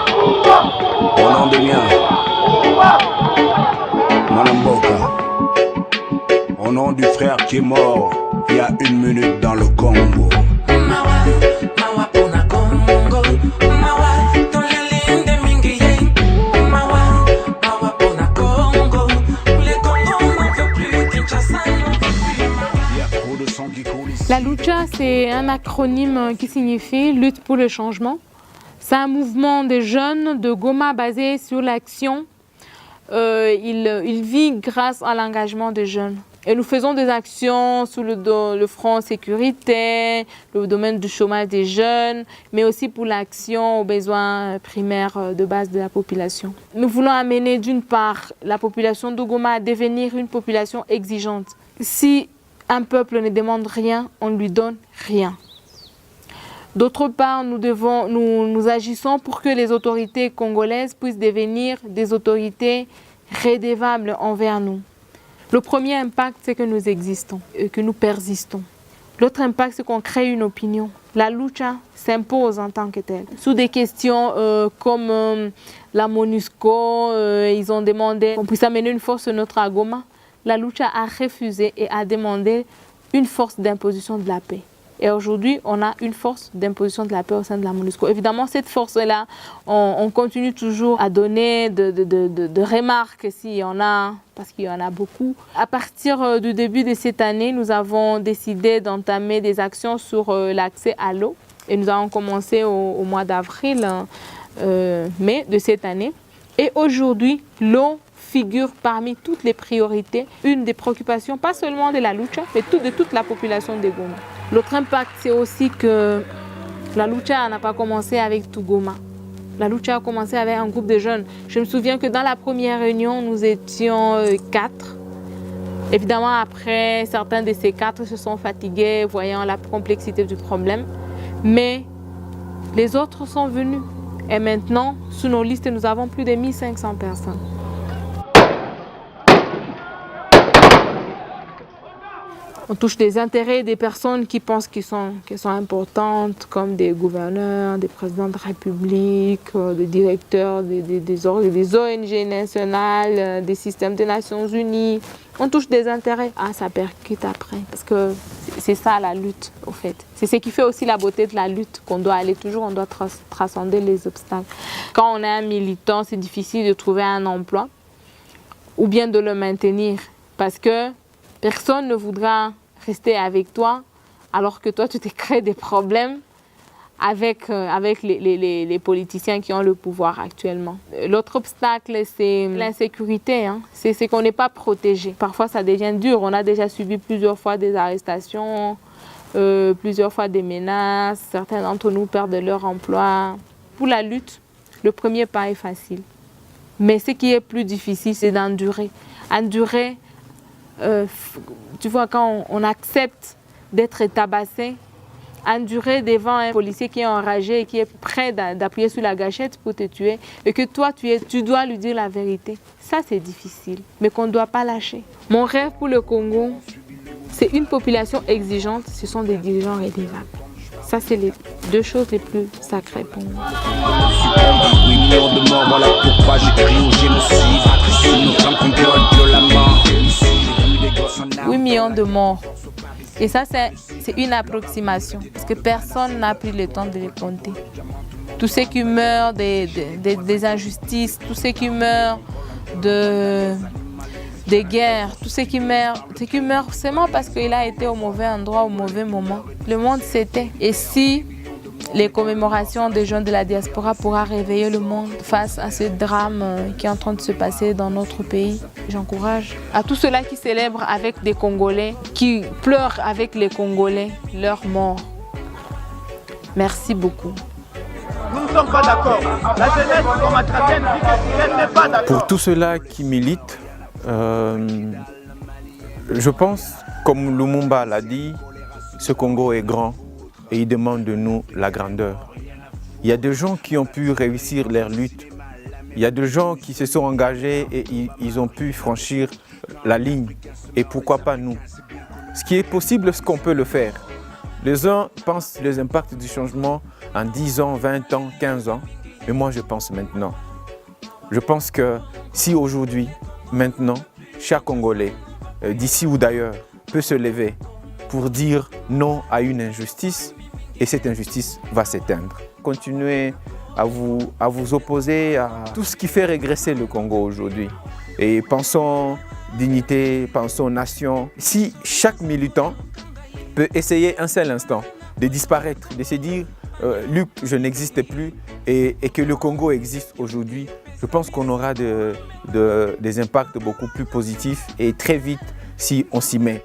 Au nom de mien, Manamboka. Au nom du frère qui est mort il y a 1 minute dans le Congo. La lucha, c'est un acronyme qui signifie lutte pour le changement. C'est un mouvement des jeunes de Goma basé sur l'action. Il vit grâce à l'engagement des jeunes. Et nous faisons des actions sur le front sécurité, le domaine du chômage des jeunes, mais aussi pour l'action aux besoins primaires de base de la population. Nous voulons amener d'une part la population de Goma à devenir une population exigeante. Si un peuple ne demande rien, on ne lui donne rien. D'autre part, nous agissons pour que les autorités congolaises puissent devenir des autorités redevables envers nous. Le premier impact, c'est que nous existons et que nous persistons. L'autre impact, c'est qu'on crée une opinion. La lucha s'impose en tant que telle. Sous des questions comme la MONUSCO, ils ont demandé qu'on puisse amener une force neutre à Goma. La lucha a refusé et a demandé une force d'imposition de la paix. Et aujourd'hui, on a une force d'imposition de la paix au sein de la MONUSCO. Évidemment, cette force-là, on continue toujours à donner de remarques s'il y en a, parce qu'il y en a beaucoup. À partir du début de cette année, nous avons décidé d'entamer des actions sur l'accès à l'eau. Et nous avons commencé au mois d'avril, mai de cette année. Et aujourd'hui, l'eau figure parmi toutes les priorités, une des préoccupations, pas seulement de la lucha, mais de toute la population de Goma. L'autre impact, c'est aussi que la lucha n'a pas commencé avec tout Goma. La lucha a commencé avec un groupe de jeunes. Je me souviens que dans la première réunion, nous étions 4. Évidemment, après, certains de ces 4 se sont fatigués, voyant la complexité du problème. Mais les autres sont venus. Et maintenant, sous nos listes, nous avons plus de 1500 personnes. On touche des intérêts des personnes qui pensent qu'elles sont importantes, comme des gouverneurs, des présidents de République, des directeurs des ONG nationales, des systèmes des Nations Unies. On touche des intérêts. Ah, ça percute après, parce que c'est ça la lutte, au fait. C'est ce qui fait aussi la beauté de la lutte, qu'on doit aller toujours, on doit transcender les obstacles. Quand on est un militant, c'est difficile de trouver un emploi ou bien de le maintenir, parce que personne ne voudra rester avec toi alors que toi, tu te crées des problèmes avec les politiciens qui ont le pouvoir actuellement. L'autre obstacle, c'est l'insécurité. C'est qu'on n'est pas protégé. Parfois, ça devient dur. On a déjà subi plusieurs fois des arrestations, plusieurs fois des menaces. Certains d'entre nous perdent leur emploi. Pour la lutte, le premier pas est facile. Mais ce qui est plus difficile, c'est d'endurer. Endurer, tu vois, quand on accepte d'être tabassé, endurer devant un policier qui est enragé et qui est prêt d'appuyer sur la gâchette pour te tuer, et que toi, tu dois lui dire la vérité. Ça, c'est difficile, mais qu'on ne doit pas lâcher. Mon rêve pour le Congo, c'est une population exigeante, ce sont des dirigeants redevables. Ça, c'est les 2 choses les plus sacrées pour moi. 8 millions de morts, voilà pourquoi j'écris au génocide. 8 millions de morts. Et ça, c'est une approximation, parce que personne n'a pris le temps de les compter. Tous ceux qui meurent des injustices, tous ceux qui meurent des guerres, tous ceux qui meurent seulement parce qu'il a été au mauvais endroit, au mauvais moment. Le monde s'était. Et si les commémorations des jeunes de la diaspora pourra réveiller le monde face à ce drame qui est en train de se passer dans notre pays, j'encourage à tous ceux-là qui célèbrent avec des Congolais, qui pleurent avec les Congolais, leur mort. Merci beaucoup. Nous ne sommes pas d'accord. La jeunesse combattante n'est pas d'accord. Pour tous ceux-là qui militent, je pense, comme Lumumba l'a dit, ce Congo est grand et il demande de nous la grandeur. Il y a des gens qui ont pu réussir leur lutte. Il y a des gens qui se sont engagés et ils ont pu franchir la ligne. Et pourquoi pas nous? Ce qui est possible, ce qu'on peut le faire. Les uns pensent les impacts du changement en 10 ans, 20 ans, 15 ans. mais moi je pense maintenant. Je pense que si aujourd'hui, maintenant, chaque Congolais, d'ici ou d'ailleurs, peut se lever pour dire non à une injustice, et cette injustice va s'éteindre. Continuez à vous opposer à tout ce qui fait régresser le Congo aujourd'hui. Et pensons dignité, pensons nation. Si chaque militant peut essayer un seul instant de disparaître, de se dire Luc, je n'existe plus et que le Congo existe aujourd'hui, je pense qu'on aura des impacts beaucoup plus positifs et très vite si on s'y met.